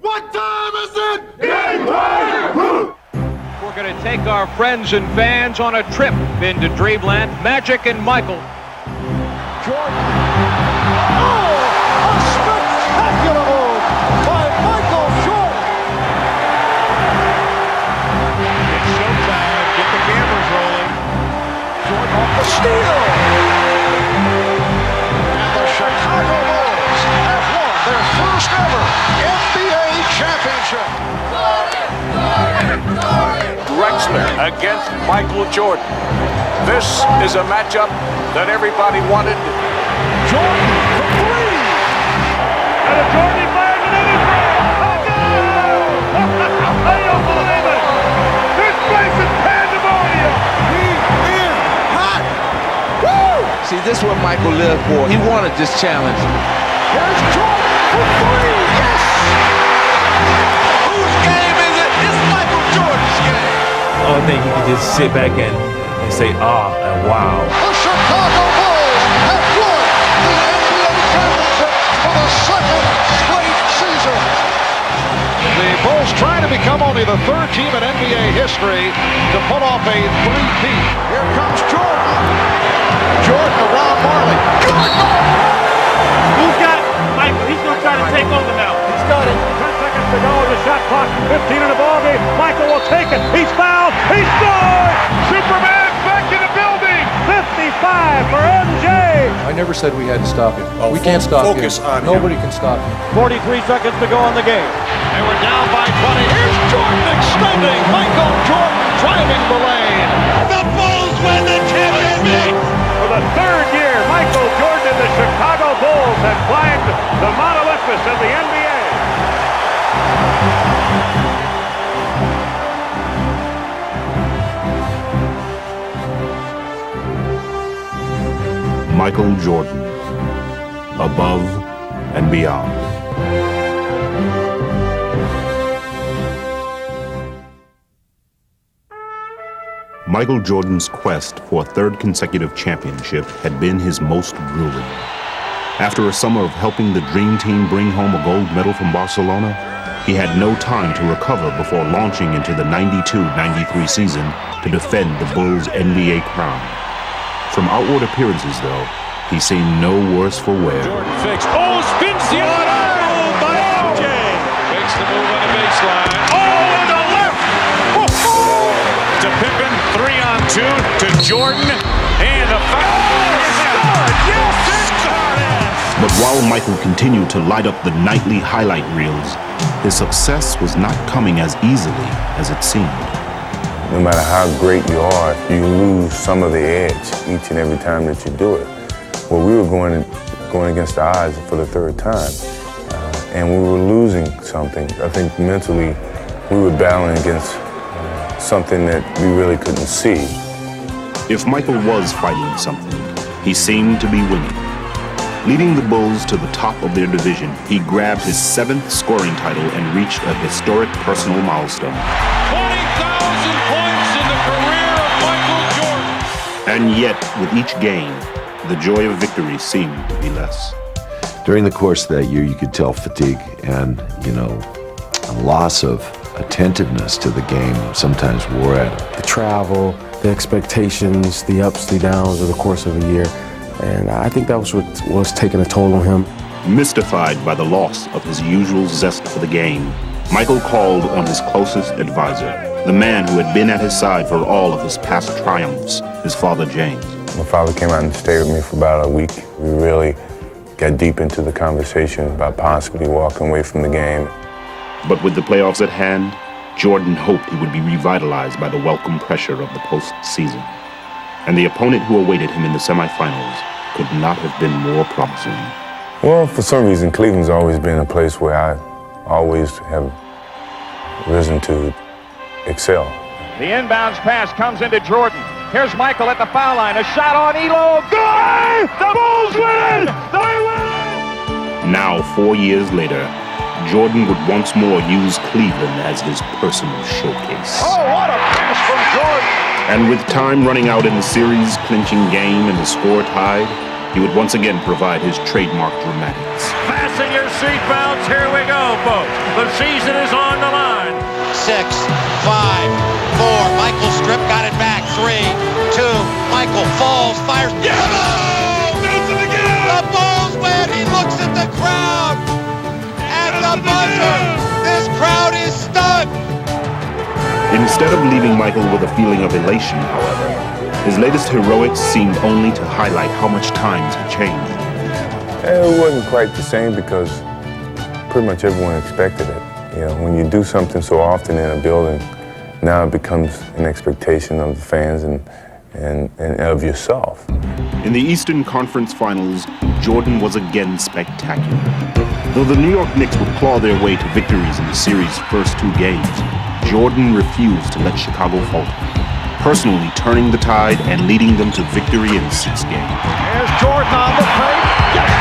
What time is it? Game time! We're going to take our friends and fans on a trip into Dreamland. Magic and Michael. Jordan. Oh, a spectacular move by Michael Jordan. It's showtime. Get the cameras rolling. Jordan off the steal. And the Chicago Bulls have won their first ever NBA championship. Drexler against Michael Jordan. This is a matchup that everybody wanted. Jordan for three. And a Jordan fires it in his I don't believe it. This place is pandemonium. He is hot. Woo! See, this is what Michael lived for. He wanted this challenge. Here's Jordan for three. Yes! Whose game is it? It's Michael Jordan's game. I think you can just sit back and say, and wow. The Chicago Bulls have won the NBA championship for the second straight season. The Bulls try to become only the third team in NBA history to pull off a three-peat. Here comes Jordan. Jordan around Marley. Jordan! Who's got it? Michael. He's going to try to take over now. He's got it. 10 seconds to go. The shot clock. 15 in the ballgame. Michael will take it. He's fouled. He scored! Superman back in the building. 55 for MJ. I never said we had to stop him. We can't stop him. Nobody can stop him. 43 seconds to go on the game. They were down by 20. Here's Jordan extending. Michael Jordan driving the lane. The Bulls win the championship. For the third year, Michael Jordan and the Chicago Bulls have climbed the Mount Olympus of the NBA. Michael Jordan, above and beyond. Michael Jordan's quest for a third consecutive championship had been his most grueling. After a summer of helping the Dream Team bring home a gold medal from Barcelona, he had no time to recover before launching into the 92-93 season to defend the Bulls' NBA crown. From outward appearances, though, he seemed no worse for wear. Jordan fakes. Oh, spins the other move by MJ. Makes the move on the baseline. Oh, and the left. To Pippen, 3-on-2 to Jordan, and a foul. Yes, it's But while Michael continued to light up the nightly highlight reels, his success was not coming as easily as it seemed. No matter how great you are, you lose some of the edge each and every time that you do it. Well, we were going against the odds for the third time, and we were losing something. I think mentally we were battling against something that we really couldn't see. If Michael was fighting something, he seemed to be winning. Leading the Bulls to the top of their division, he grabbed his 7th scoring title and reached a historic personal milestone. 20,000 points in the career of Michael Jordan. And yet, with each game, the joy of victory seemed to be less. During the course of that year, you could tell fatigue and, a loss of attentiveness to the game sometimes wore at him. The travel, the expectations, the ups, the downs of the course of a year. And I think that was what was taking a toll on him. Mystified by the loss of his usual zest for the game, Michael called on his closest advisor, the man who had been at his side for all of his past triumphs, his father James. My father came out and stayed with me for about a week. We really got deep into the conversation about possibly walking away from the game. But with the playoffs at hand, Jordan hoped he would be revitalized by the welcome pressure of the postseason. And the opponent who awaited him in the semifinals could not have been more promising. Well, for some reason, Cleveland's always been a place where I always have risen to excel. The inbounds pass comes into Jordan. Here's Michael at the foul line. A shot on Elo. Good! The Bulls win! They win! Now, 4 years later, Jordan would once more use Cleveland as his personal showcase. Oh, what a pass from Jordan! And with time running out in the series-clinching game and the score tied, he would once again provide his trademark dramatics. Fasten your seatbelts. Here we go, folks. The season is on the line. 6, 5, 4. Michael Strip got it back. 3, 2. Michael falls, fires. Yellow! Makes it again! The Bulls win. He looks at the crowd. At the buzzer. This crowd is stunned. Instead of leaving Michael with a feeling of elation, however, his latest heroics seemed only to highlight how much times had changed. It wasn't quite the same because pretty much everyone expected it. You know, when you do something so often in a building, now it becomes an expectation of the fans and of yourself. In the Eastern Conference Finals, Jordan was again spectacular. Though the New York Knicks would claw their way to victories in the series' first 2 games, Jordan refused to let Chicago falter, personally turning the tide and leading them to victory in 6 games. Here's Jordan on the plate. Yes!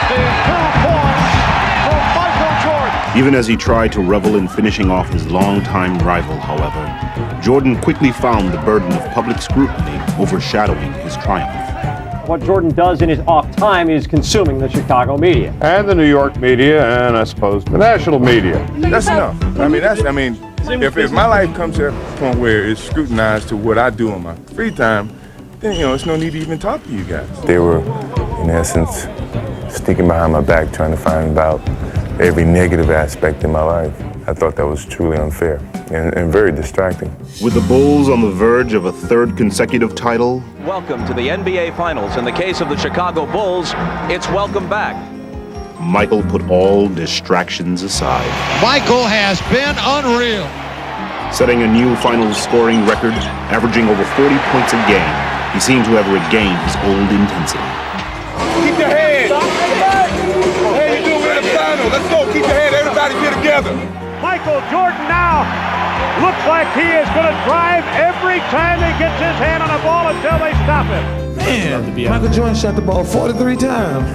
52 points for Michael Jordan. Even as he tried to revel in finishing off his longtime rival, however, Jordan quickly found the burden of public scrutiny overshadowing his triumph. What Jordan does in his off time is consuming the Chicago media. And the New York media, and I suppose the national media. That's enough. If my life comes to a point where it's scrutinized to what I do in my free time, then, it's no need to even talk to you guys. They were, in essence, sneaking behind my back trying to find out every negative aspect in my life. I thought that was truly unfair and very distracting. With the Bulls on the verge of a 3rd consecutive title, welcome to the NBA Finals. In the case of the Chicago Bulls, it's welcome back. Michael put all distractions aside. Michael has been unreal. Setting a new finals scoring record, averaging over 40 points a game, he seemed to have regained his old intensity. Keep your head. Hey, you doing in the final? Let's go. Keep your head. Everybody here together. Michael Jordan now looks like he is going to drive every time he gets his hand on a ball until they stop him. Man, Michael Jordan shot the ball 43 times.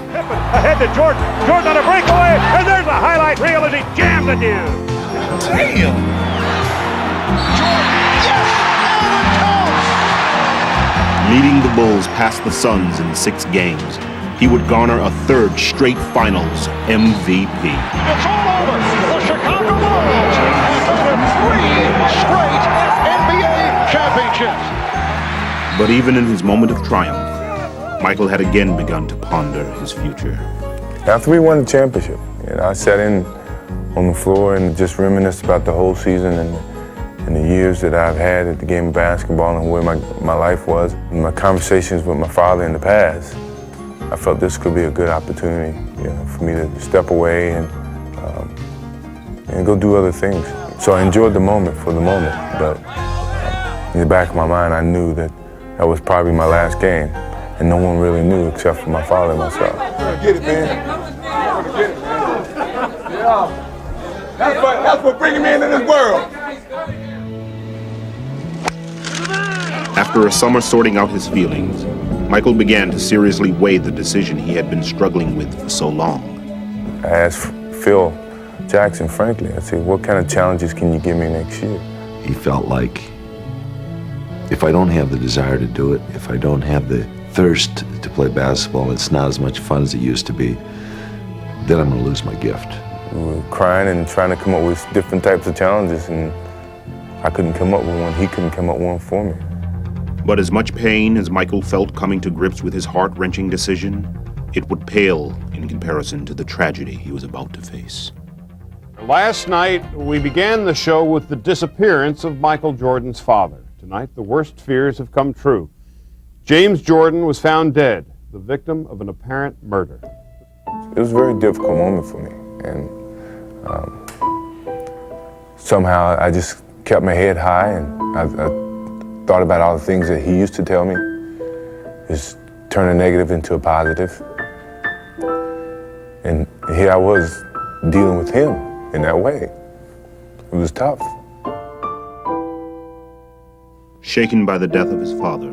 Pippen ahead to Jordan. Jordan on a breakaway, and there's a highlight reel as he jams the dude. Damn. Jordan, yes! Leading the Bulls past the Suns in 6 games, he would garner a 3rd straight Finals MVP. It's all over. The Chicago Bulls have won 3 straight NBA championships. But even in his moment of triumph, Michael had again begun to ponder his future. After we won the championship, I sat in on the floor and just reminisced about the whole season and the years that I've had at the game of basketball and where my life was. And my conversations with my father in the past, I felt this could be a good opportunity, for me to step away and go do other things. So I enjoyed the moment for the moment, but in the back of my mind, I knew that was probably my last game, and no one really knew except for my father and myself. Get it, man. Get it, man. Yeah. That's what bringing me into this world. After a summer sorting out his feelings, Michael began to seriously weigh the decision he had been struggling with for so long. I asked Phil Jackson, frankly, I said, what kind of challenges can you give me next year? He felt like if I don't have the desire to do it, if I don't have the thirst to play basketball, it's not as much fun as it used to be, then I'm going to lose my gift. We were crying and trying to come up with different types of challenges, and I couldn't come up with one. He couldn't come up with one for me. But as much pain as Michael felt coming to grips with his heart-wrenching decision, it would pale in comparison to the tragedy he was about to face. Last night, we began the show with the disappearance of Michael Jordan's father. Tonight, the worst fears have come true. James Jordan was found dead, the victim of an apparent murder. It was a very difficult moment for me, and somehow I just kept my head high, and I thought about all the things that he used to tell me, just turn a negative into a positive. And here I was dealing with him in that way. It was tough. Shaken by the death of his father,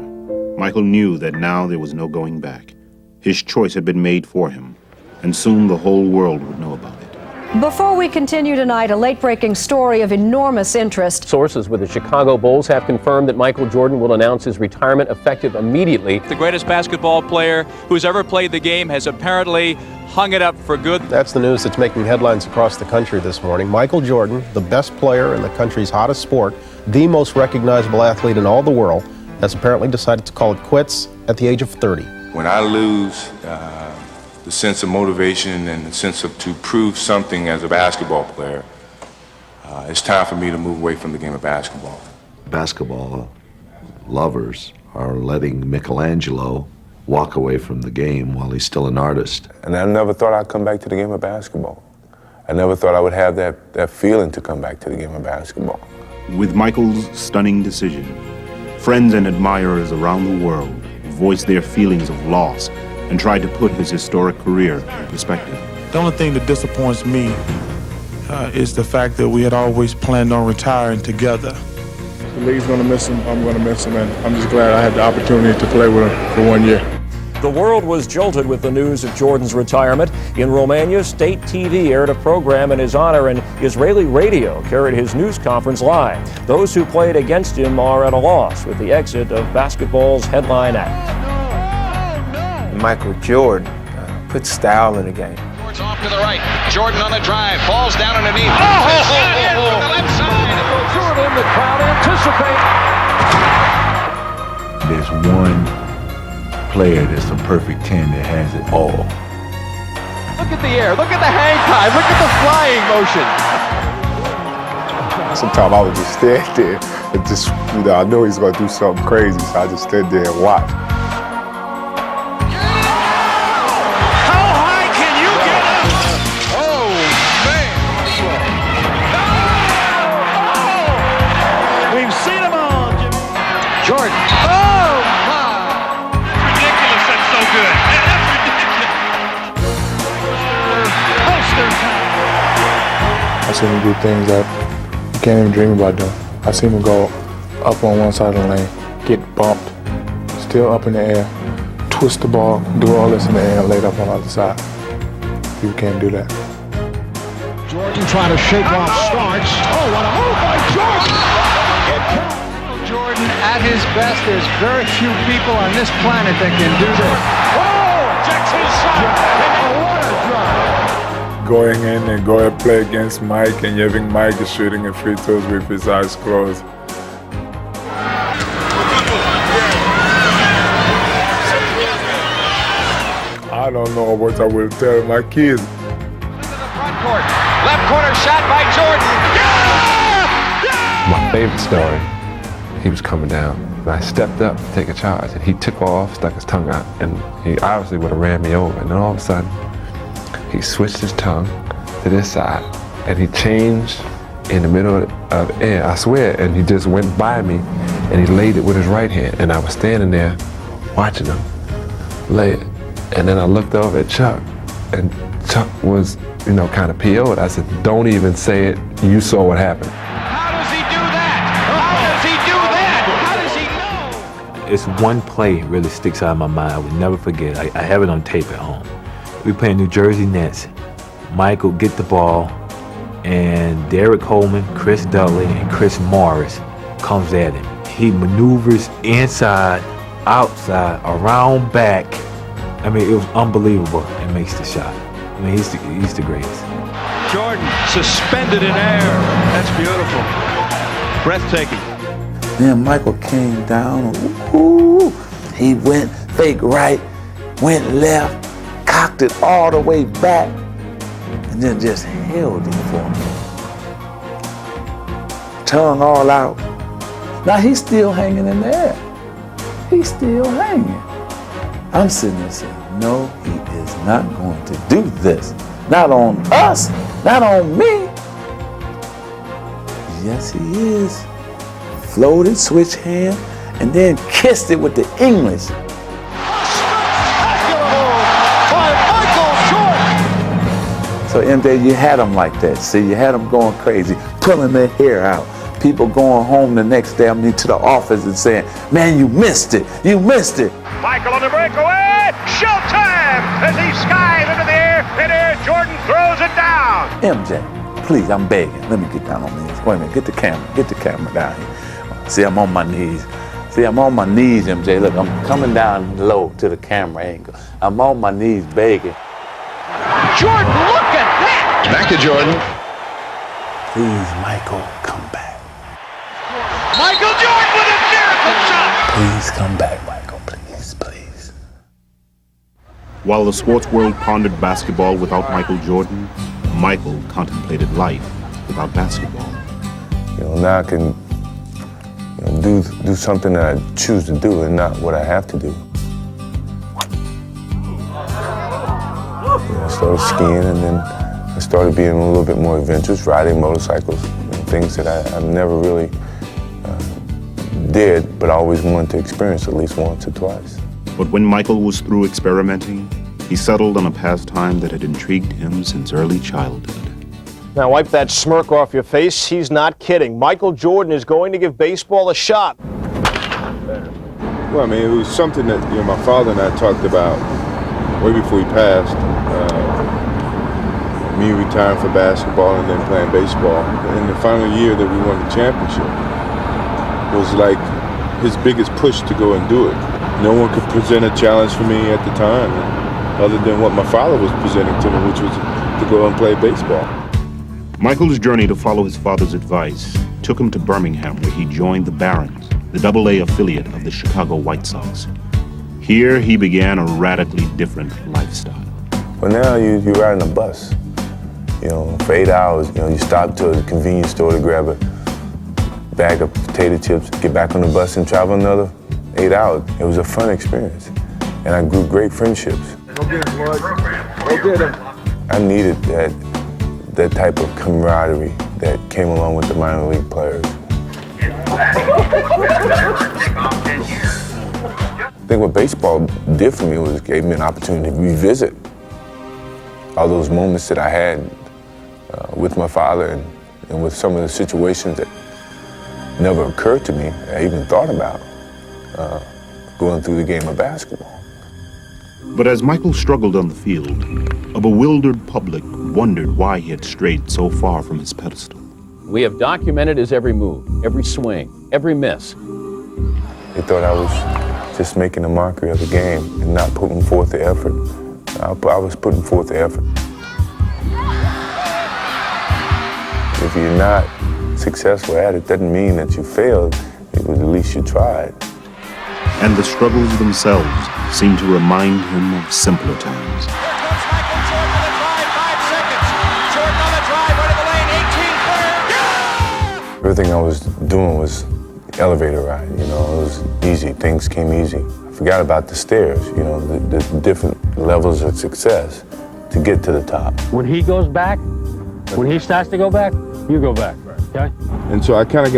Michael knew that now there was no going back. His choice had been made for him, and soon the whole world would know about it. Before we continue tonight, a late-breaking story of enormous interest. Sources with the Chicago Bulls have confirmed that Michael Jordan will announce his retirement effective immediately. The greatest basketball player who's ever played the game has apparently hung it up for good. That's the news that's making headlines across the country this morning. Michael Jordan, the best player in the country's hottest sport, the most recognizable athlete in all the world, has apparently decided to call it quits at the age of 30. When I lose the sense of motivation and the sense of to prove something as a basketball player, it's time for me to move away from the game of basketball. Basketball lovers are letting Michelangelo walk away from the game while he's still an artist. And I never thought I'd come back to the game of basketball. I never thought I would have that feeling to come back to the game of basketball. With Michael's stunning decision, friends and admirers around the world voiced their feelings of loss and tried to put his historic career in perspective. The only thing that disappoints me is the fact that we had always planned on retiring together. The league's going to miss him. I'm going to miss him, and I'm just glad I had the opportunity to play with him for 1 year. The world was jolted with the news of Jordan's retirement. In Romania, state TV aired a program in his honor, and Israeli radio carried his news conference live. Those who played against him are at a loss with the exit of basketball's headline act. Michael Jordan put style in the game. It's off to the right. Jordan on the drive. Falls down underneath. From the left side. Jordan, the crowd anticipate. There's one player that's a perfect 10 that has it all. Look at the air. Look at the hang time. Look at the flying motion. Sometimes I would just stand there and just, I know he's going to do something crazy, so I just stand there and watch. Jordan. Oh, my. Ridiculous, that's so good. That's ridiculous. Poster time. I've seen him do things that you can't even dream about doing. I've seen him go up on one side of the lane, get bumped, still up in the air, twist the ball, do all this in the air, and lay it up on the other side. People can't do that. Jordan trying to shake off starts. Oh, what a move by Jordan! Jordan at his best. There's very few people on this planet that can do this. Oh, Jackson shot. Going in and go and play against Mike, and having Mike is shooting at free throws with his eyes closed. I don't know what I will tell my kids. Front court. Left corner shot by Jordan. My favorite story, he was coming down, and I stepped up to take a charge, and he took off, stuck his tongue out, and he obviously would have ran me over. And then all of a sudden, he switched his tongue to this side, and he changed in the middle of air, I swear, and he just went by me, and he laid it with his right hand, and I was standing there watching him lay it. And then I looked over at Chuck, and Chuck was, kind of PO'd. I said, don't even say it, you saw what happened. It's one play really sticks out of my mind. I would never forget. I have it on tape at home. We playing New Jersey Nets. Michael get the ball, and Derek Coleman, Chris Dudley, and Chris Morris comes at him. He maneuvers inside, outside, around, back. I mean, it was unbelievable, and makes the shot. I mean, he's the greatest. Jordan suspended in air. That's beautiful. Breathtaking. Then Michael came down, ooh, he went fake right, went left, cocked it all the way back, and then just held it for me. Tongue all out. Now he's still hanging in there. He's still hanging. I'm sitting there saying, no, he is not going to do this. Not on us, not on me. Yes, he is. Floated, switch hand, and then kissed it with the English. So MJ, you had them like that. See, you had them going crazy, pulling their hair out. People going home the next day, to the office and saying, man, you missed it. You missed it. Michael on the breakaway. Showtime as he skies into the air It is. Jordan throws it down. MJ, please, I'm begging. Let me get down on these. Wait a minute, get the camera down here. See, I'm on my knees. See, I'm on my knees, MJ. Look, I'm coming down low to the camera angle. I'm on my knees begging. Jordan, look at that! Back to Jordan. Please, Michael, come back. Michael Jordan with a miracle shot! Please come back, Michael. Please, please. While the sports world pondered basketball without Michael Jordan, Michael contemplated life without basketball. Now I can do something that I choose to do and not what I have to do. I started skiing, and then I started being a little bit more adventurous, riding motorcycles, things that I never really did, but I always wanted to experience at least once or twice. But when Michael was through experimenting, he settled on a pastime that had intrigued him since early childhood. Now wipe that smirk off your face. He's not kidding. Michael Jordan is going to give baseball a shot. Well, I mean, it was something that my father and I talked about way before he passed. Me retiring for basketball and then playing baseball. In the final year that we won the championship was like his biggest push to go and do it. No one could present a challenge for me at the time, other than what my father was presenting to me, which was to go and play baseball. Michael's journey to follow his father's advice took him to Birmingham, where he joined the Barons, the Double-A affiliate of the Chicago White Sox. Here he began a radically different lifestyle. Well, now you're riding a bus. For 8 hours, you stop to a convenience store to grab a bag of potato chips, get back on the bus and travel another 8 hours. It was a fun experience, and I grew great friendships. Go get him, Floyd. Go get him. I needed that type of camaraderie that came along with the minor league players. I think what baseball did for me was it gave me an opportunity to revisit all those moments that I had with my father and with some of the situations that never occurred to me, I even thought about going through the game of basketball. But as Michael struggled on the field, a bewildered public wondered why he had strayed so far from his pedestal. We have documented his every move, every swing, every miss. They thought I was just making a mockery of the game and not putting forth the effort. I was putting forth the effort. If you're not successful at it, doesn't mean that you failed. It was at least you tried. And the struggles themselves seemed to remind him of simpler times. Everything I was doing was elevator ride, it was easy, things came easy. I forgot about the stairs, the different levels of success to get to the top. When he goes back, when he starts to go back, you go back, okay? And so I kind of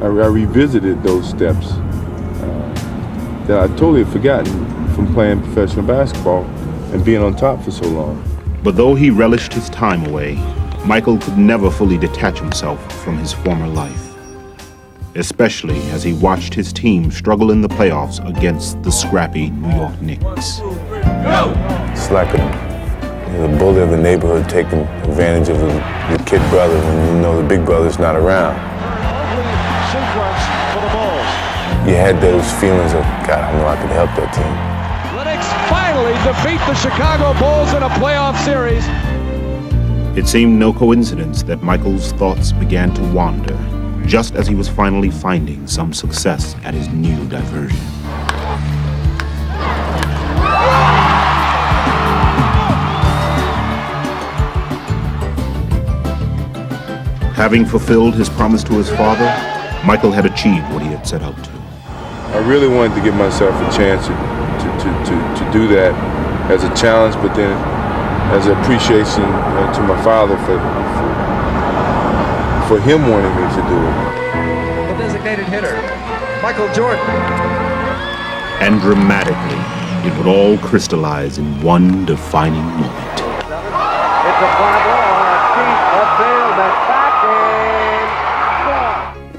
I revisited those steps that I totally had forgotten from playing professional basketball and being on top for so long. But though he relished his time away, Michael could never fully detach himself from his former life, especially as he watched his team struggle in the playoffs against the scrappy New York Knicks. It's like the bully of the neighborhood taking advantage of the kid brother when the big brother's not around. You had those feelings of, God, I know I could help that team. Lennox finally defeat the Chicago Bulls in a playoff series. It seemed no coincidence that Michael's thoughts began to wander, just as he was finally finding some success at his new diversion. Having fulfilled his promise to his father, Michael had achieved what he had set out to. I really wanted to give myself a chance to do that as a challenge, but then as an appreciation to my father for him wanting me to do it. The designated hitter, Michael Jordan. And dramatically, it would all crystallize in one defining moment. It's a fly ball, deep, upfield, that's back,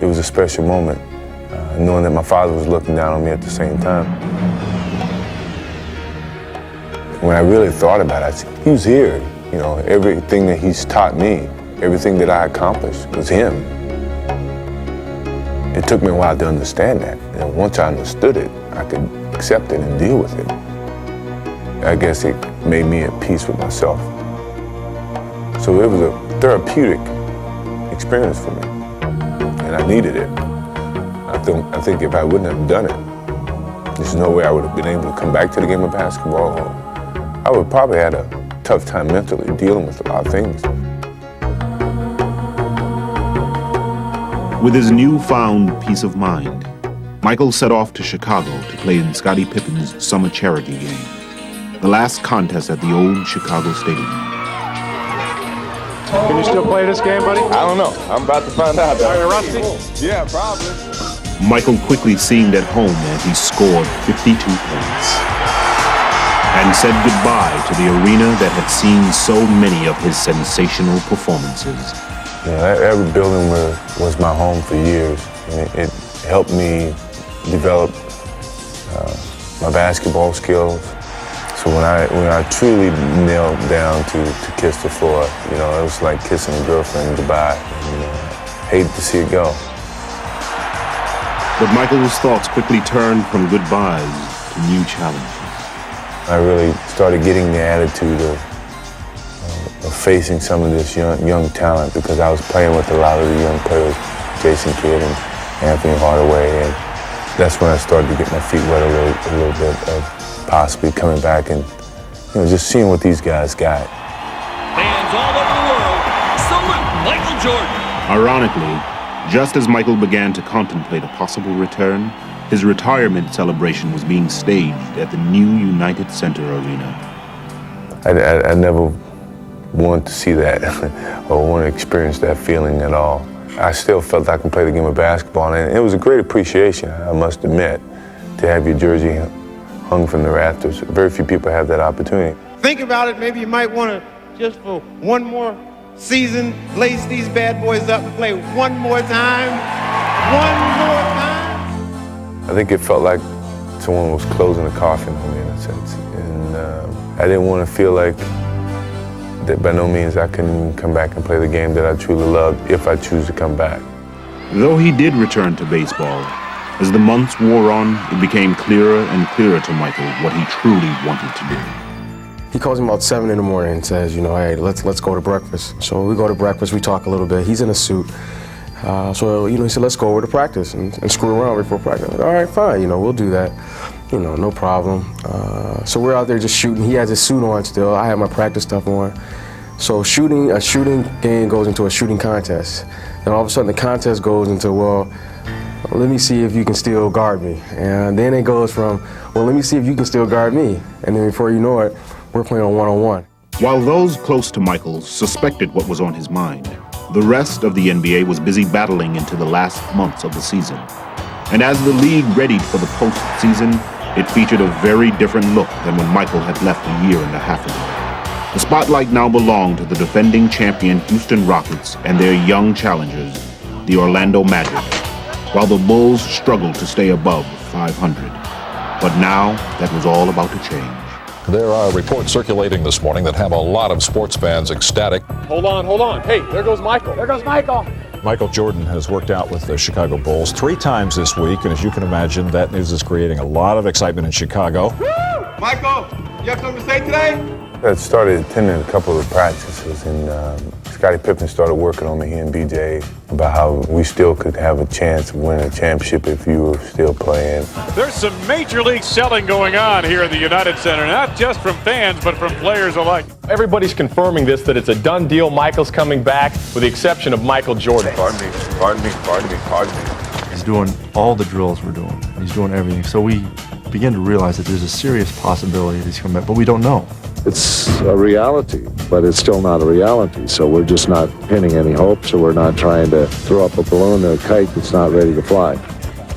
It was a special moment, knowing that my father was looking down on me at the same time. when I really thought about it, I said, he was here. You know, everything that he's taught me, everything that I accomplished was him. It took me a while to understand that. And once I understood it, I could accept it and deal with it. I guess it made me at peace with myself. So it was a therapeutic experience for me, and I needed it. I think if I wouldn't have done it, there's no way I would have been able to come back to the game of basketball. I would probably had a tough time mentally dealing with a lot of things. With his newfound peace of mind, Michael set off to Chicago to play in Scottie Pippen's summer charity game, the last contest at the old Chicago Stadium. Can you still play this game, buddy? I don't know. I'm about to find out. Are you rusty? Yeah, probably. Michael quickly seemed at home as he scored 52 points and said goodbye to the arena that had seen so many of his sensational performances. You know, that building was my home for years, and it helped me develop my basketball skills. So when I truly knelt down to kiss the floor, you know, it was like kissing a girlfriend goodbye. And, hated to see it go. But Michael's thoughts quickly turned from goodbyes to new challenges. I really started getting the attitude of facing some of this young talent, because I was playing with a lot of the young players, Jason Kidd and Anthony Hardaway, and that's when I started to get my feet wet a little bit of possibly coming back and, you know, just seeing what these guys got. Fans all over the world, salute Michael Jordan. Ironically, just as Michael began to contemplate a possible return, his retirement celebration was being staged at the new United Center Arena. I never wanted to see that or want to experience that feeling at all. I still felt I could play the game of basketball, and it was a great appreciation, I must admit, to have your jersey hung from the rafters. Very few people have that opportunity. Think about it, maybe you might want to, just for one more season, lace these bad boys up and play one more time. One more time. I think it felt like someone was closing a coffin on me in a sense. And I didn't want to feel like that by no means I couldn't come back and play the game that I truly loved if I choose to come back. Though he did return to baseball, as the months wore on, it became clearer and clearer to Michael what he truly wanted to do. He calls me about 7 in the morning and says, you know, hey, let's go to breakfast. So we go to breakfast, we talk a little bit. He's in a suit. So, you know, he said, let's go over to practice and screw around before practice. Like, all right, fine, you know, we'll do that. You know, no problem. So we're out there just shooting. He has his suit on still. I have my practice stuff on. So a shooting game goes into a shooting contest. And all of a sudden the contest goes into, well, let me see if you can still guard me. And then it goes from, well, let me see if you can still guard me. And then before you know it, we're playing on one-on-one. While those close to Michael suspected what was on his mind, the rest of the NBA was busy battling into the last months of the season. And as the league readied for the postseason, it featured a very different look than when Michael had left a year and a half ago. The spotlight now belonged to the defending champion Houston Rockets and their young challengers, the Orlando Magic, while the Bulls struggled to stay above 500. But now, that was all about to change. There are reports circulating this morning that have a lot of sports fans ecstatic. Hold on. Hey, there goes Michael. There goes Michael. Michael Jordan has worked out with the Chicago Bulls 3 times this week, and as you can imagine, that news is creating a lot of excitement in Chicago. Woo! Michael, you have something to say today? I started attending a couple of practices, and Scottie Pippen started working on me, he and BJ, about how we still could have a chance of winning a championship if you were still playing. There's some major league selling going on here at the United Center, not just from fans, but from players alike. Everybody's confirming this, that it's a done deal. Michael's coming back, with the exception of Michael Jordan. Pardon me. He's doing all the drills we're doing. He's doing everything. So we begin to realize that there's a serious possibility that he's coming back, but we don't know. It's a reality, but it's still not a reality. So we're just not pinning any hopes, or we're not trying to throw up a balloon or a kite that's not ready to fly.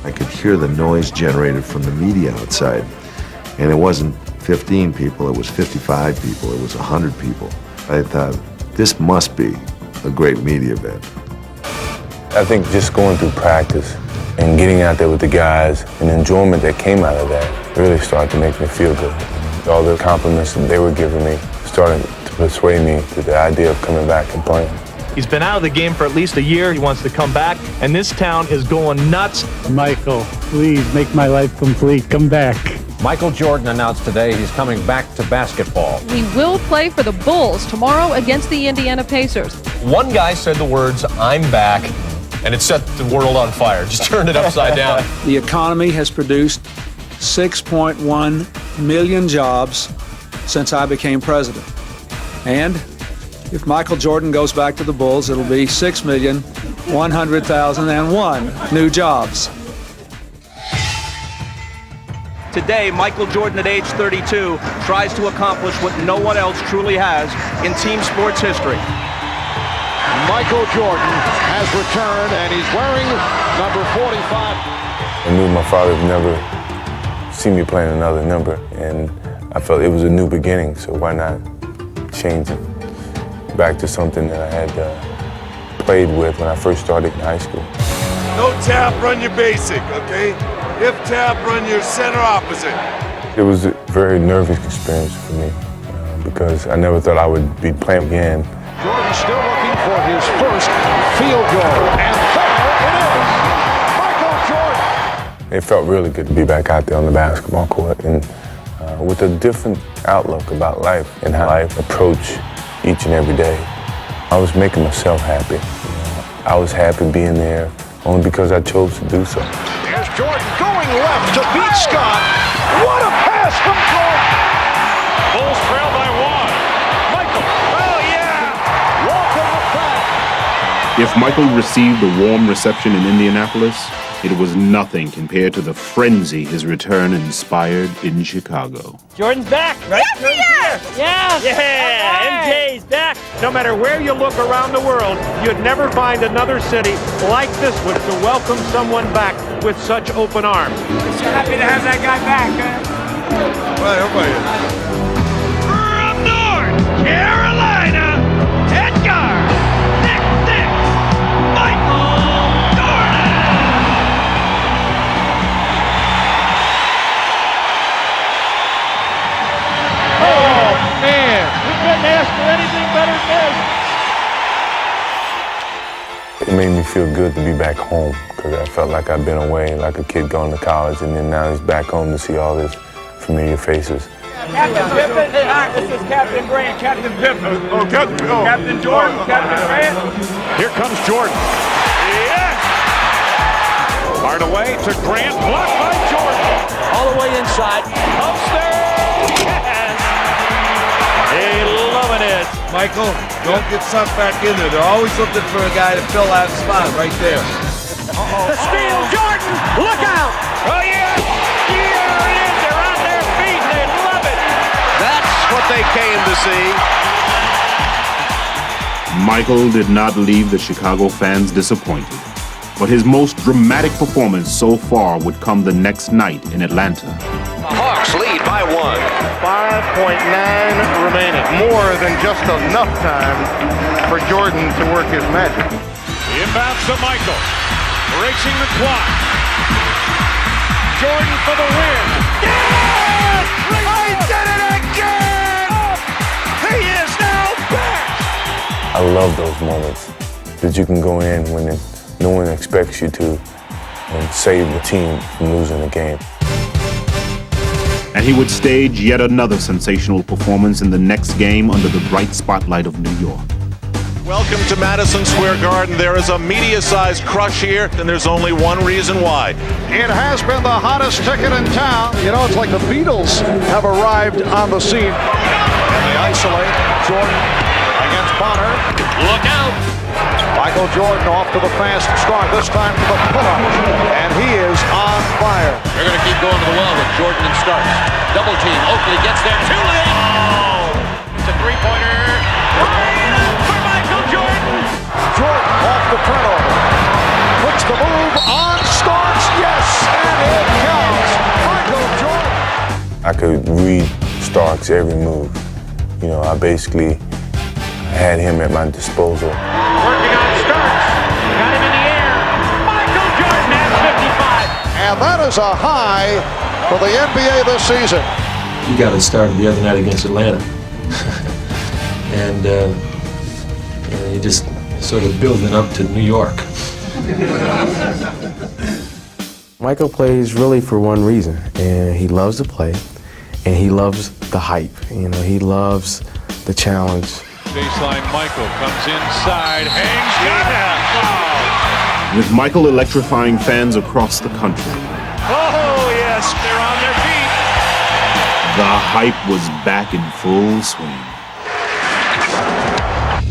I could hear the noise generated from the media outside, and it wasn't 15 people, it was 55 people, it was 100 people. I thought, this must be a great media event. I think just going through practice and getting out there with the guys and the enjoyment that came out of that really started to make me feel good. all the compliments that they were giving me started to persuade me to the idea of coming back and playing. He's been out of the game for at least a year. He wants to come back, and this town is going nuts. Michael, please make my life complete. Come back. Michael Jordan announced today he's coming back to basketball. He will play for the Bulls tomorrow against the Indiana Pacers. One guy said the words, "I'm back," and it set the world on fire. Just turned it upside down. The economy has produced 6.1 million jobs since I became president. And if Michael Jordan goes back to the Bulls, it'll be 6,100,001 new jobs. Today, Michael Jordan at age 32 tries to accomplish what no one else truly has in team sports history. Michael Jordan has returned, and he's wearing number 45. I knew my father would never see me playing another number, and I felt it was a new beginning, so why not change it back to something that I had played with when I first started in high school. No tap, run your basic, okay? If tap, run your center opposite. It was a very nervous experience for me because I never thought I would be playing again. Jordan still looking for his first field goal, and there it is! Michael Jordan! It felt really good to be back out there on the basketball court and with a different outlook about life and how I approach each and every day. I was making myself happy. I was happy being there only because I chose to do so. Here's Jordan going left to beat Scott. What a pass from Jordan! Bulls trail by one. Michael, oh yeah! Walking it back. If Michael received a warm reception in Indianapolis, it was nothing compared to the frenzy his return inspired in Chicago. Jordan's back, right? Yes! Yeah, MJ's back. No matter where you look around the world, you'd never find another city like this one to welcome someone back with such open arms. Happy to have that guy back, huh? Well, everybody is. From North Carolina, head guard, Nick, Michael Jordan. Oh, man. We couldn't ask for anything better than this. It made me feel good to be back home because I felt like I'd been away like a kid going to college, and then now he's back home to see all his familiar faces. Captain Pippen, this is Captain Grant, Captain Pippen. Oh, Captain. Oh. Captain Jordan, Captain Grant. Here comes Jordan. Yes! Fired away to Grant, blocked by Jordan. All the way inside. Upstairs! Yes! They loving it. Michael, don't get sucked back in there. They're always looking for a guy to fill that spot right there. The steal, Jordan! Look out! Oh, yeah! Here it is. They're on their feet. They love it. That's what they came to see. Michael did not leave the Chicago fans disappointed, but his most dramatic performance so far would come the next night in Atlanta. Hawks lead by 1. 5.9 remaining. More than just enough time for Jordan to work his magic. The inbounds to Michael. Racing the clock. Jordan for the win. Yes! He did it again! He is now back! I love those moments that you can go in when no one expects you to and save the team from losing the game. And he would stage yet another sensational performance in the next game under the bright spotlight of New York. Welcome to Madison Square Garden. There is a media-sized crush here, and there's only one reason why. It has been the hottest ticket in town. You know, it's like the Beatles have arrived on the scene. And they isolate Jordan against Bonner. Look out! Michael Jordan off to the fast start, this time to the pull-up. And he is on fire. They're going to keep going to the well with Jordan and Starks. Double team. Oakley gets there. Too late. Oh! It's a three-pointer. For Michael Jordan. Jordan off the turnover. Puts the move on Starks. Yes, and it counts. Michael Jordan. I could read Starks' every move. You know, I basically had him at my disposal. Working on Starks. Got him in the air. Michael Jordan has 55. And that is a high for the NBA this season. He got it started the other night against Atlanta. and you just sort of building up to New York. Michael plays really for one reason, and he loves to play, and he loves the hype. You know, he loves the challenge. Baseline Michael comes inside, hangs, got it! Wow. With Michael electrifying fans across the country, Oh, yes, they're on their feet. the hype was back in full swing.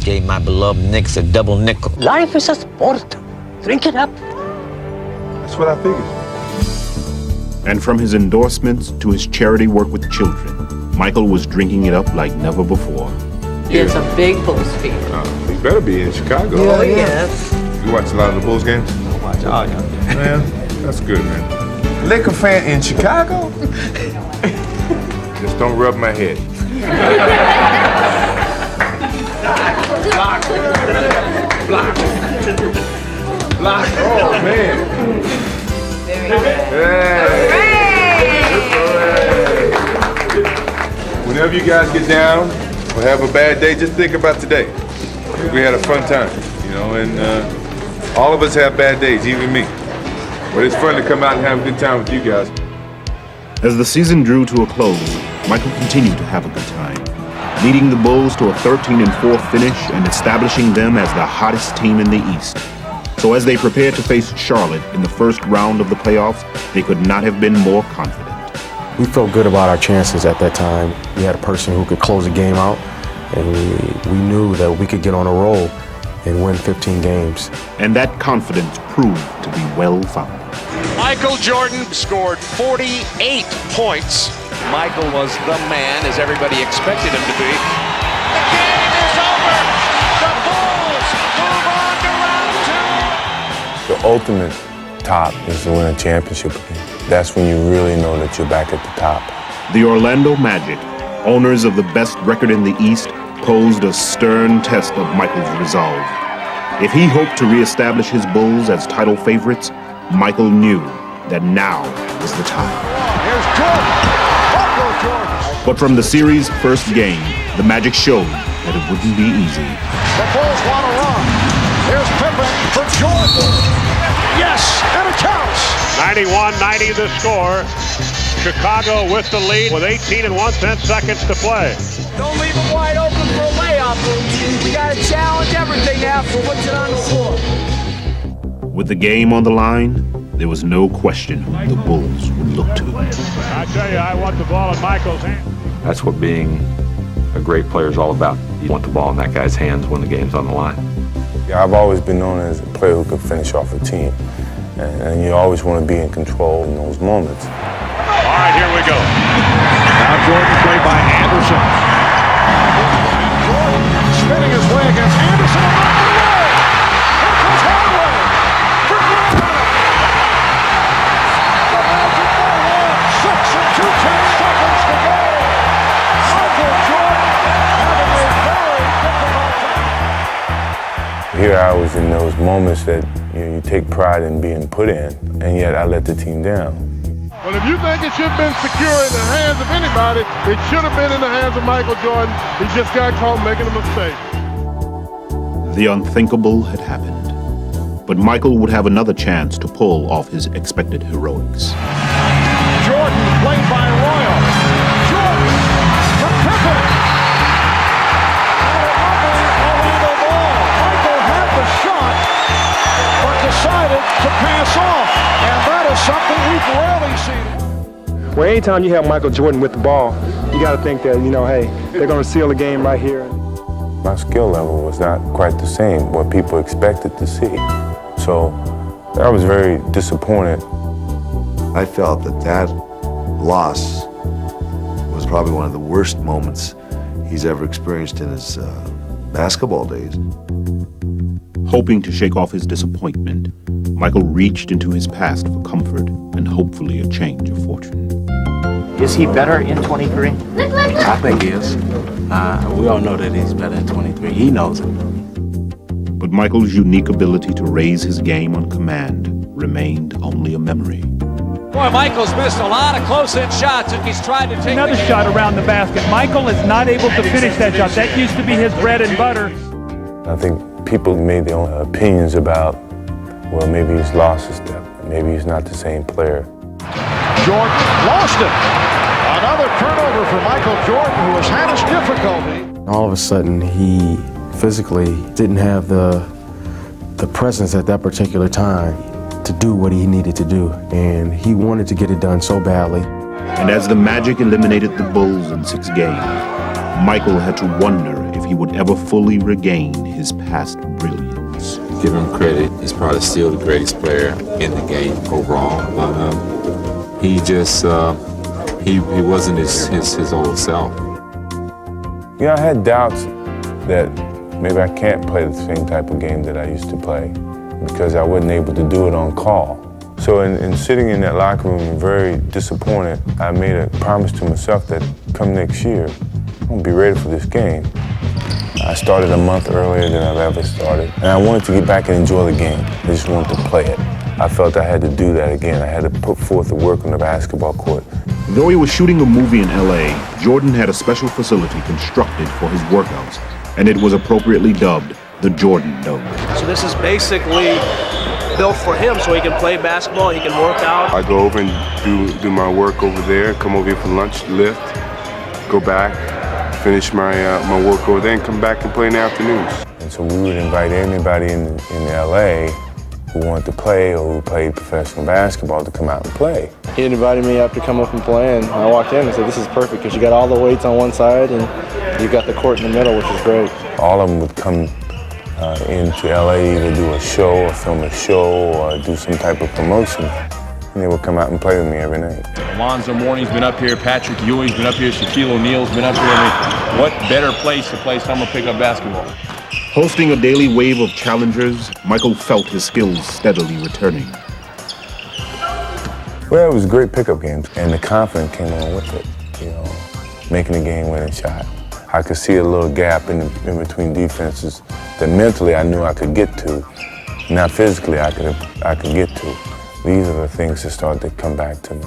Gave my beloved Knicks a double nickel. Life is a sport. Drink it up. That's what I figured. And from his endorsements to his charity work with children, Michael was drinking it up like never before. It's a big Bulls fever. He better be in Chicago. Oh, yes. You watch a lot of the Bulls games? I watch all y'all. Man, that's good, man. Laker fan in Chicago? Just don't rub my head. Block. Oh, man. Whenever you guys get down or have a bad day, just think about today. We had a fun time, you know, and all of us have bad days, even me. But it's fun to come out and have a good time with you guys. As the season drew to a close, Michael continued to have a good time, leading the Bulls to a 13-4 finish and establishing them as the hottest team in the East. So as they prepared to face Charlotte in the first round of the playoffs, they could not have been more confident. We felt good about our chances at that time. We had a person who could close the game out, and we knew that we could get on a roll and win 15 games. And that confidence proved to be well-founded. Michael Jordan scored 48 points. Michael was the man, as everybody expected him to be. The game is over. The Bulls move on to round two. The ultimate top is to win a championship again. That's when you really know that you're back at the top. The Orlando Magic, owners of the best record in the East, posed a stern test of Michael's resolve. If he hoped to reestablish his Bulls as title favorites, Michael knew that now was the time. Here's Jordan. Jordan. But from the series' first game, the Magic showed that it wouldn't be easy. The Bulls want to run. Here's Pippen for Jordan. Yes, and it counts. 91-90 the score. Chicago with the lead with 18 and 1/10 seconds to play. Don't leave them wide open for a layup. We got to challenge everything now for what's it on the floor. With the game on the line, there was no question who the Bulls would look to. I tell you, I want the ball in Michael's hand. That's what being a great player is all about. You want the ball in that guy's hands when the game's on the line. Yeah, I've always been known as a player who can finish off a team. And you always want to be in control in those moments. All right, here we go. Now Jordan played by Anderson. Jordan spinning his way against Anderson. Here comes Hardaway. For Graham. The Magic by 1. 6 and 2/10 seconds to go. Michael Jordan having a very difficult time. Here I was in those moments that you take pride in being put in, and yet I let the team down. Well, if you think it should have been secure in the hands of anybody, it should have been in the hands of Michael Jordan. He just got caught making a mistake. The unthinkable had happened. But Michael would have another chance to pull off his expected heroics. Jordan played by Royal. Jordan from Pippen. Orlando ball. Michael had the shot, but decided to pass off. And that is something we've rarely seen. Well, anytime you have Michael Jordan with the ball, you got to think that, hey, they're going to seal the game right here. My skill level was not quite the same, what people expected to see. So I was very disappointed. I felt that loss was probably one of the worst moments he's ever experienced in his basketball days. Hoping to shake off his disappointment, Michael reached into his past for comfort and hopefully a change of fortune. Is he better in 23? I think he is. We all know that he's better in 23. He knows it. But Michael's unique ability to raise his game on command remained only a memory. Boy, Michael's missed a lot of close-in shots, and he's tried to take Another shot around the basket. Michael is not able to finish that shot. That used to be his bread and butter. I think people made their own opinions about, well, maybe he's lost a step. Maybe he's not the same player. Jordan lost it. Another turnover for Michael Jordan, who has had his difficulty. All of a sudden, he physically didn't have the presence at that particular time to do what he needed to do, and he wanted to get it done so badly. And as the Magic eliminated the Bulls in 6 games, Michael had to wonder if he would ever fully regain his past brilliance. Give him credit, he's probably still the greatest player in the game overall. He just, he wasn't his old self. You know, I had doubts that maybe I can't play the same type of game that I used to play because I wasn't able to do it on call. So in sitting in that locker room very disappointed, I made a promise to myself that come next year, I'm gonna be ready for this game. I started a month earlier than I've ever started, and I wanted to get back and enjoy the game. I just wanted to play it. I felt I had to do that again. I had to put forth the work on the basketball court. Though he was shooting a movie in LA, Jordan had a special facility constructed for his workouts, and it was appropriately dubbed the Jordan Dome. So this is basically built for him so he can play basketball, he can work out. I go over and do my work over there, come over here for lunch, lift, go back, finish my work over there, and come back and play in the afternoons. And so we would invite anybody in LA who wanted to play or who played professional basketball to come out and play. He invited me up to come up and play, and I walked in and said, this is perfect because you got all the weights on one side and you've got the court in the middle, which is great. All of them would come into LA, either do a show or film a show or do some type of promotion. And they would come out and play with me every night. Alonzo Mourning's been up here, Patrick Ewing's been up here, Shaquille O'Neal's been up here. I mean, what better place to play summer pickup basketball? Hosting a daily wave of challengers, Michael felt his skills steadily returning. Well, it was great pickup games, and the confidence came along with it, you know, making a game-winning shot. I could see a little gap in between defenses that mentally I knew I could get to, not physically I could get to. These are the things that started to come back to me.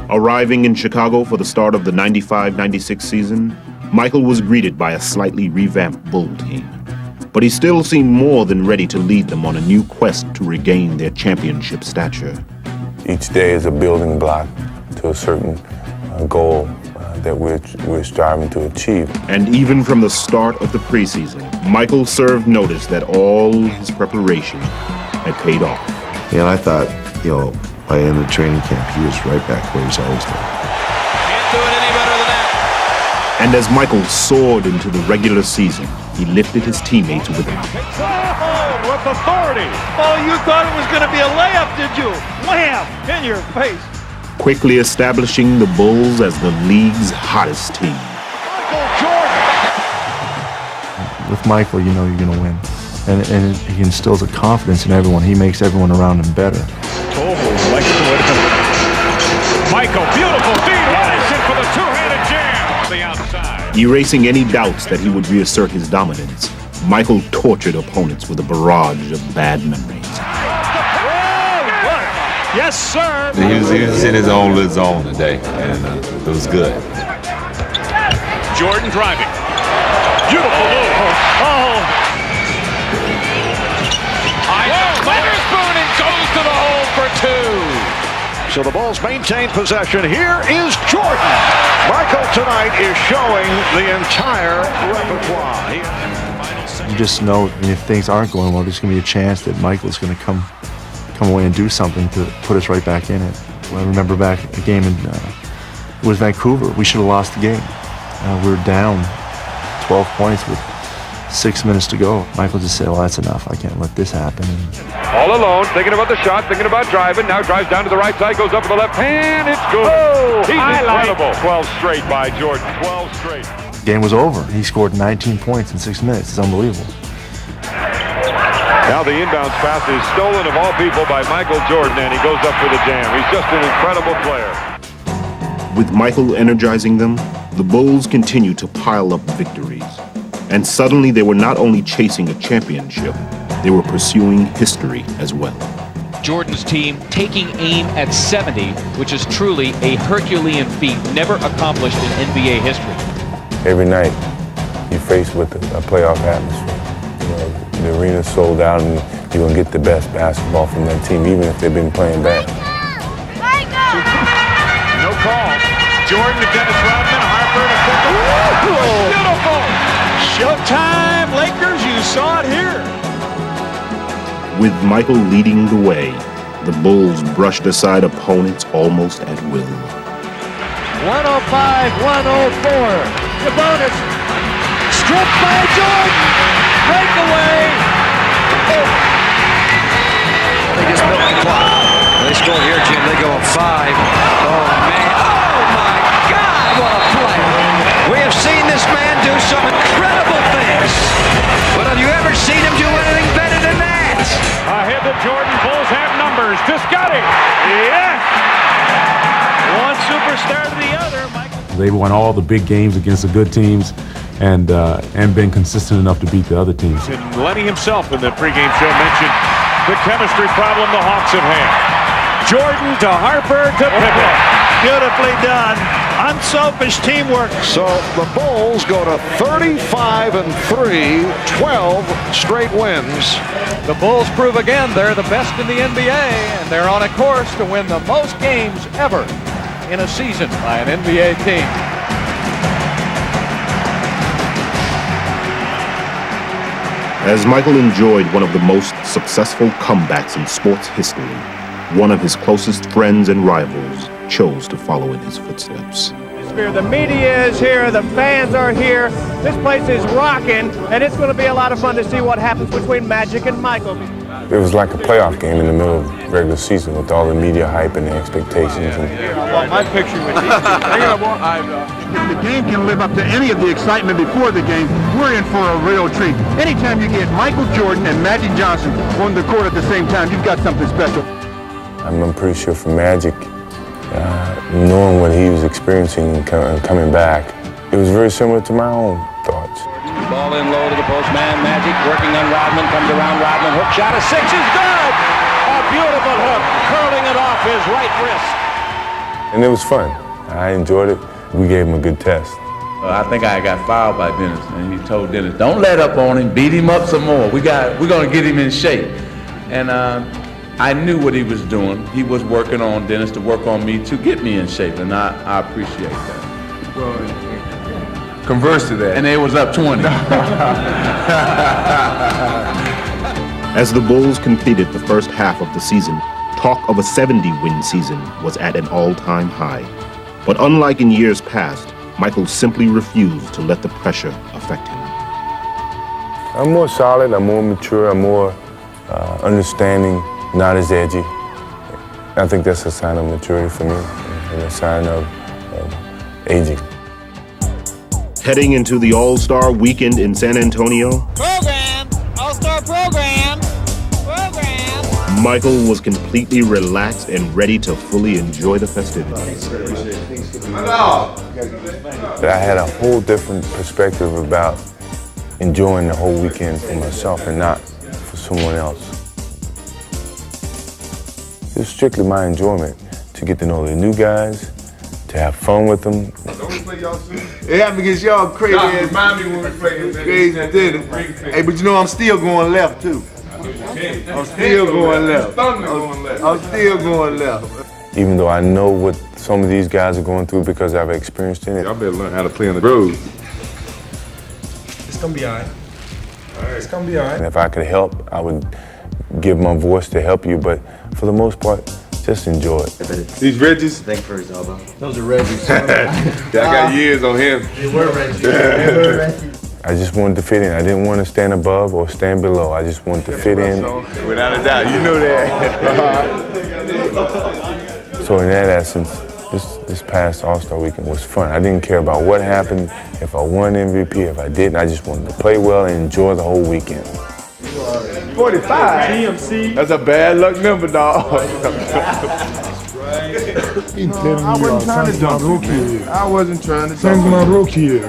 Arriving in Chicago for the start of the 95-96 season, Michael was greeted by a slightly revamped Bull team. But he still seemed more than ready to lead them on a new quest to regain their championship stature. Each day is a building block to a certain goal that we're striving to achieve. And even from the start of the preseason, Michael served notice that all his preparation had paid off. And I thought, by the end of the training camp, he was right back where he's always been. Can't do it any better than that. And as Michael soared into the regular season, he lifted his teammates with him. With authority. Oh, you thought it was going to be a layup, did you? Wham! In your face. Quickly establishing the Bulls as the league's hottest team. Michael Jordan. With Michael, you know you're going to win. And he instills a confidence in everyone. He makes everyone around him better. Michael, beautiful feed, Robinson for the two-handed jam. The outside. Erasing any doubts that he would reassert his dominance, Michael tortured opponents with a barrage of bad memories. Yes, sir. He was in his own little zone today, and it was good. Jordan driving. Beautiful move. Witherspoon, and goes to the hole for two. So the Bulls maintain possession. Here is Jordan. Michael tonight is showing the entire repertoire. You just know if things aren't going well, there's going to be a chance that Michael's going to come away and do something to put us right back in it. I remember back a game in it was Vancouver. We should have lost the game. We were down 12 points with 6 minutes to go. Michael just said, well, that's enough. I can't let this happen. All alone, thinking about the shot, thinking about driving. Now drives down to the right side, goes up to the left hand. It's good. Oh, he's incredible. 12 straight by Jordan. 12 straight. The game was over. He scored 19 points in 6 minutes. It's unbelievable. Now the inbounds pass is stolen of all people by Michael Jordan, and he goes up for the jam. He's just an incredible player. With Michael energizing them, the Bulls continued to pile up victories. And suddenly they were not only chasing a championship, they were pursuing history as well. Jordan's team taking aim at 70, which is truly a Herculean feat never accomplished in NBA history. Every night, you're faced with a playoff atmosphere. You know, the arena's sold out, and you're going to get the best basketball from that team, even if they've been playing bad. No call. Jordan to Dennis Rodman, Harper to Pippen. Beautiful! Showtime, Lakers, you saw it here. With Michael leading the way, the Bulls brushed aside opponents almost at will. 105-104. Sabonis. Stripped by Jordan. Breakaway. They just built the clock. They score here, Jim. They go up 5. Oh, man. Oh, my God. What a play. We have seen this man do some incredible things. But have you ever seen him do anything better than that? Ahead to Jordan. Bulls have numbers. Piscotti. Yeah. One superstar to the other. They won all the big games against the good teams and been consistent enough to beat the other teams. And Lenny himself in the pregame show mentioned the chemistry problem the Hawks have had. Jordan to Harper to Pippen. Beautifully done. Unselfish teamwork. So the Bulls go to 35-3, 12 straight wins. The Bulls prove again they're the best in the NBA, and they're on a course to win the most games ever in a season by an NBA team. As Michael enjoyed one of the most successful comebacks in sports history, one of his closest friends and rivals chose to follow in his footsteps. The media is here, the fans are here, this place is rocking, and it's going to be a lot of fun to see what happens between Magic and Michael. It was like a playoff game in the middle of regular season with all the media hype and the expectations. I want my picture with you. If the game can live up to any of the excitement before the game, we're in for a real treat. Anytime you get Michael Jordan and Magic Johnson on the court at the same time, you've got something special. I'm pretty sure for Magic, knowing what he was experiencing and coming back, it was very similar to my own thoughts. Ball in low to the post man. Magic working on Rodman. Comes around Rodman. Hook shot of 6 is good. A beautiful hook. Curling it off his right wrist. And it was fun. I enjoyed it. We gave him a good test. I think I got fouled by Dennis, and he told Dennis, "Don't let up on him. Beat him up some more. We're gonna get him in shape." And I knew what he was doing. He was working on Dennis to work on me to get me in shape, and I appreciate that. Well, converse to that. And it was up 20. As the Bulls completed the first half of the season, talk of a 70-win season was at an all-time high. But unlike in years past, Michael simply refused to let the pressure affect him. I'm more solid, I'm more mature, I'm more understanding, not as edgy. I think that's a sign of maturity for me and a sign of aging. Heading into the All-Star weekend in San Antonio, Program. All-Star program. Michael was completely relaxed and ready to fully enjoy the festivities. I had a whole different perspective about enjoying the whole weekend for myself and not for someone else. It was strictly my enjoyment to get to know the new guys, to have fun with them. It happened against y'all crazy ass. Remind me when we played crazy dinner. Hey, but you know I'm still going left too. I'm still going left. I'm still going left. Even though I know what some of these guys are going through because I've experienced it. Y'all better learn how to play on the road. It's gonna be all right. It's gonna be all right. And if I could help, I would give my voice to help you, but for the most part, just enjoy it. These Reggies? Thank for his elbow. Those are Reggies. I got years on him. They were Reggies. I just wanted to fit in. I didn't want to stand above or stand below. I just wanted to fit in. Without a doubt, you know that. So in that essence, this past All-Star weekend was fun. I didn't care about what happened, if I won MVP, if I didn't. I just wanted to play well and enjoy the whole weekend. 45? GMC. That's a bad luck number, dog. I wasn't trying to dump rookie. I wasn't trying to dump my rookie.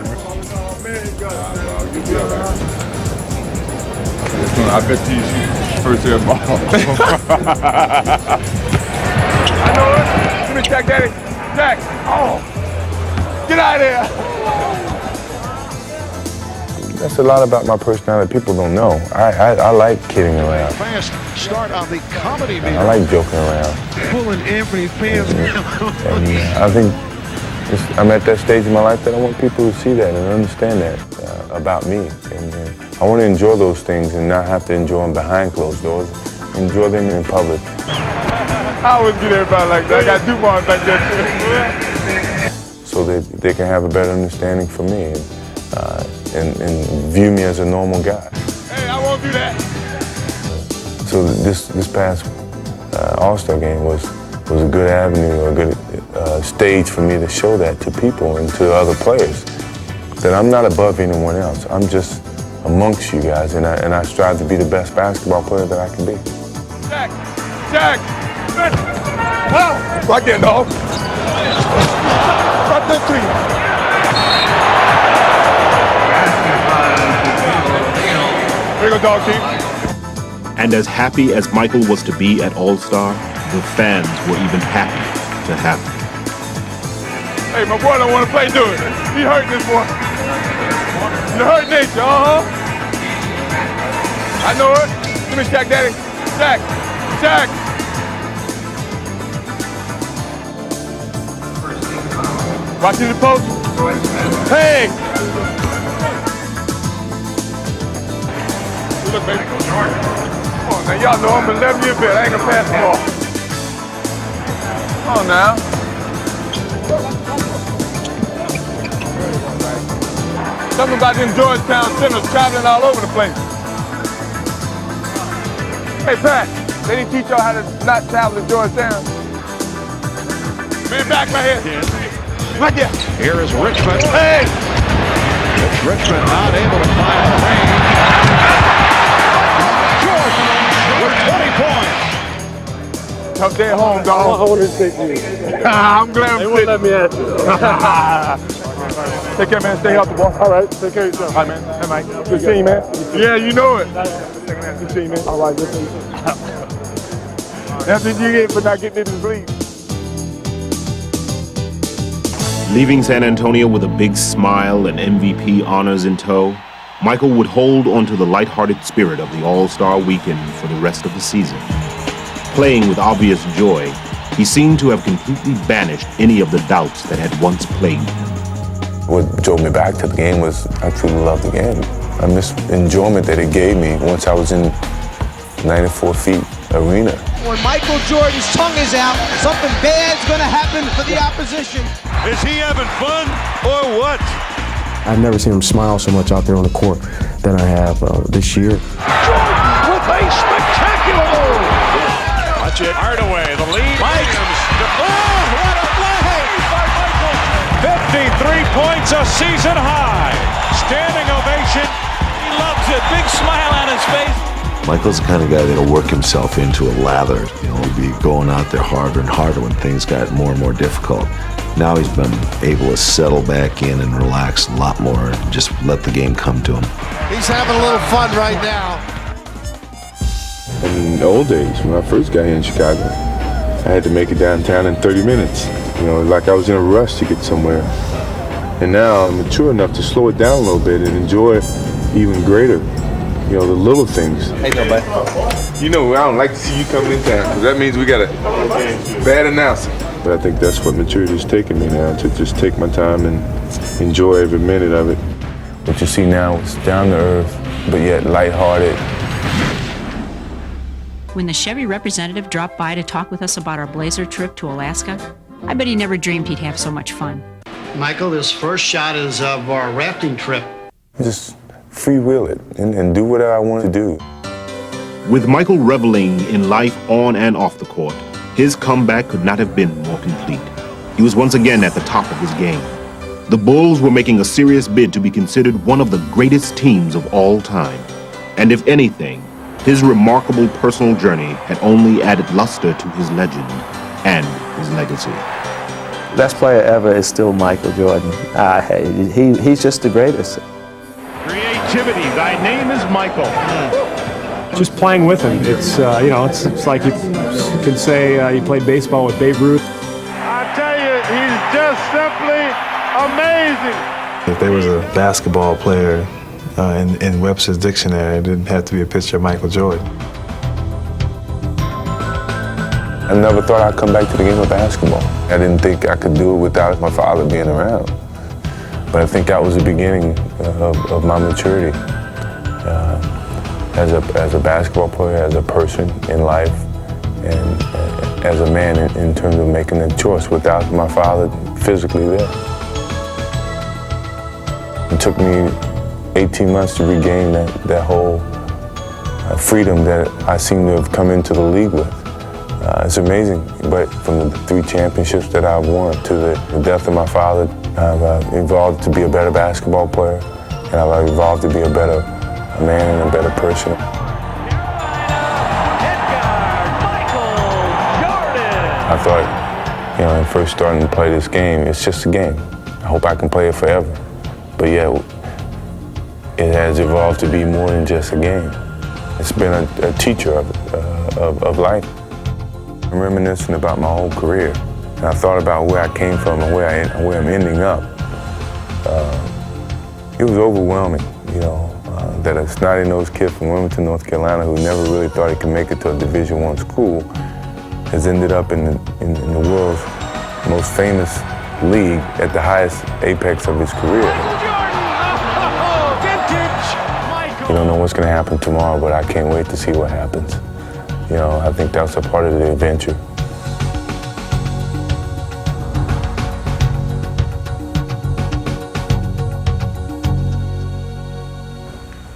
I bet you. first air ball. I know it. Give me Jack, Daddy. Jack. Oh. Get out of here. That's a lot about my personality people don't know. I like kidding around. Fast start on the comedy meter. I like joking around. Pulling Anthony's pants down. I think I'm at that stage in my life that I want people to see that and understand that about me. And I want to enjoy those things and not have to enjoy them behind closed doors. Enjoy them in public. I always get everybody like that. I got DuPont back there too. So that they can have a better understanding for me and view me as a normal guy. Hey, I won't do that. So this past All-Star game was a good avenue, a good stage for me to show that to people and to other players, that I'm not above anyone else. I'm just amongst you guys, and I strive to be the best basketball player that I can be. Jack! Right there, dog. Right there, three. Here you go, dog team. And as happy as Michael was to be at All-Star, the fans were even happy to have him. Hey, my boy don't want to play, do it. He hurt this boy. You hurt nature, I know it. Give me Jack, Daddy. Jack. Watching the post. Hey! Look, baby. Come on, now y'all know I'm 11 years old. I ain't gonna pass the ball. Come on now. Something about them Georgetown centers traveling all over the place. Hey, Pat, they didn't teach y'all how to not travel to Georgetown. Bring it back right here. Right there. Here is Richmond. Hey! It's Richmond not able to find the range. Jordan with 20 points. Tough day at home, dog. I wanted to take you. I'm glad They wouldn't let me ask you. Take care, man. Stay healthy, boy. All right, take care of yourself. All right, man. Hey, Mike. Good seeing you, man. Yeah, you know it. Good seeing you, man. All right, good seeing you. That's what you get for not getting into the league. Leaving San Antonio with a big smile and MVP honors in tow, Michael would hold onto the lighthearted spirit of the All-Star weekend for the rest of the season. Playing with obvious joy, he seemed to have completely banished any of the doubts that had once plagued him. What drove me back to the game was I truly loved the game. I missed the enjoyment that it gave me once I was in 94 feet arena. When Michael Jordan's tongue is out, something bad's going to happen for the opposition. Is he having fun or what? I've never seen him smile so much out there on the court than I have this year. Jordan with a spectacular move. Watch it. Hardaway, the lead. Mike. Oh, what a play by Michael. 53 points, a season high. Standing ovation. He loves it. Big smile on his face. Michael's the kind of guy that'll work himself into a lather. He'll be going out there harder and harder when things got more and more difficult. Now he's been able to settle back in and relax a lot more and just let the game come to him. He's having a little fun right now. In the old days, when I first got here in Chicago, I had to make it downtown in 30 minutes. You know, like I was in a rush to get somewhere. And now I'm mature enough to slow it down a little bit and enjoy it even greater. You know, the little things. Hey, nobody. You know, I don't like to see you coming in town, because that means we got a bad announcement. But I think that's what maturity's taken me now, to just take my time and enjoy every minute of it. What you see now is down to earth, but yet lighthearted. When the Chevy representative dropped by to talk with us about our Blazer trip to Alaska, I bet he never dreamed he'd have so much fun. Michael, this first shot is of our rafting trip. Just freewheel it and do whatever I want to do. With Michael reveling in life on and off the court, his comeback could not have been more complete. He was once again at the top of his game. The Bulls were making a serious bid to be considered one of the greatest teams of all time. And if anything, his remarkable personal journey had only added luster to his legend and his legacy. Best player ever is still Michael Jordan. He's just the greatest. Creativity, thy name is Michael. just playing with him. It's you know, it's like you can say you played baseball with Babe Ruth. I tell you, he's just simply amazing. If there was a basketball player in Webster's dictionary, it didn't have to be a picture of Michael Jordan. I never thought I'd come back to the game of basketball. I didn't think I could do it without my father being around. But I think that was the beginning of my maturity as a basketball player, as a person in life, and as a man in terms of making a choice without my father physically there. It took me 18 months to regain that whole freedom that I seem to have come into the league with. It's amazing, but from the 3 championships that I've won to the death of my father, I've evolved to be a better basketball player, and I've evolved to be a better man and a better person. I thought, you know, when first starting to play this game, it's just a game. I hope I can play it forever. But yeah, it has evolved to be more than just a game. It's been a teacher of life. I'm reminiscing about my whole career, and I thought about where I came from and where I'm ending up. It was overwhelming, you know, that a snotty-nosed kid from Wilmington, North Carolina, who never really thought he could make it to a Division I school, has ended up in the world's most famous league at the highest apex of his career. You don't know what's going to happen tomorrow, but I can't wait to see what happens. You know, I think that's a part of the adventure.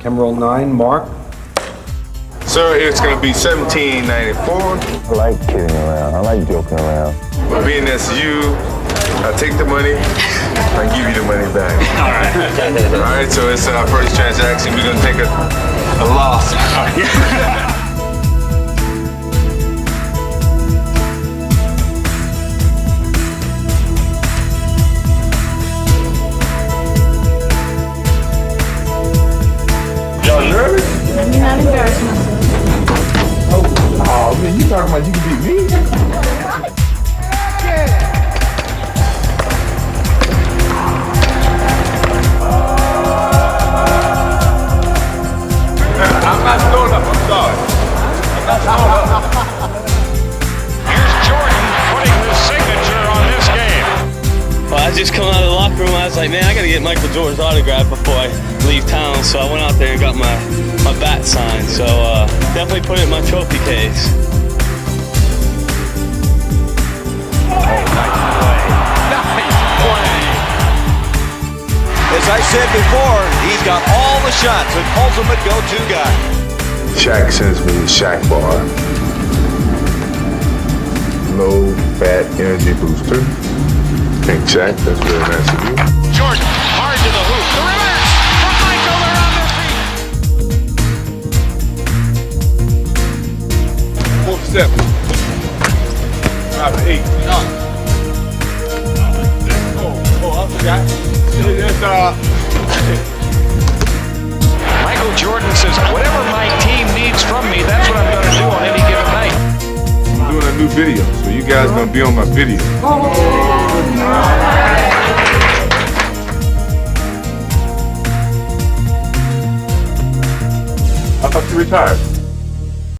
Camera roll 9, Mark. So it's going to be 1794. I like kidding around. I like joking around. But being that's you, I take the money, I give you the money back. All right. All right, so it's our first transaction. We're going to take a loss. Y'all nervous? Let me not embarrass myself. Oh man, you talking about you can beat me? I'm not throwing up, I'm sorry. I'm not throwing up. Here's Jordan putting his signature on this game. Well, I just come out of the locker room, I was like, man, I gotta get Michael Jordan's autograph before I leave town. So I went out there and got my bat signed. So definitely put it in my trophy case. As I said before, he's got all the shots, an ultimate go-to guy. Shaq sends me the Shaq bar. Low fat energy booster. Thank Shaq, that's very nice of you. Jordan, hard to the hoop. The reverse from Michael, they're on their feet. 4-7. 5-8. Oh, I forgot. Michael Jordan says, whatever my team needs from me, that's what I'm going to do on any given night. I'm doing a new video, so you guys are going to be on my video. I thought you retired.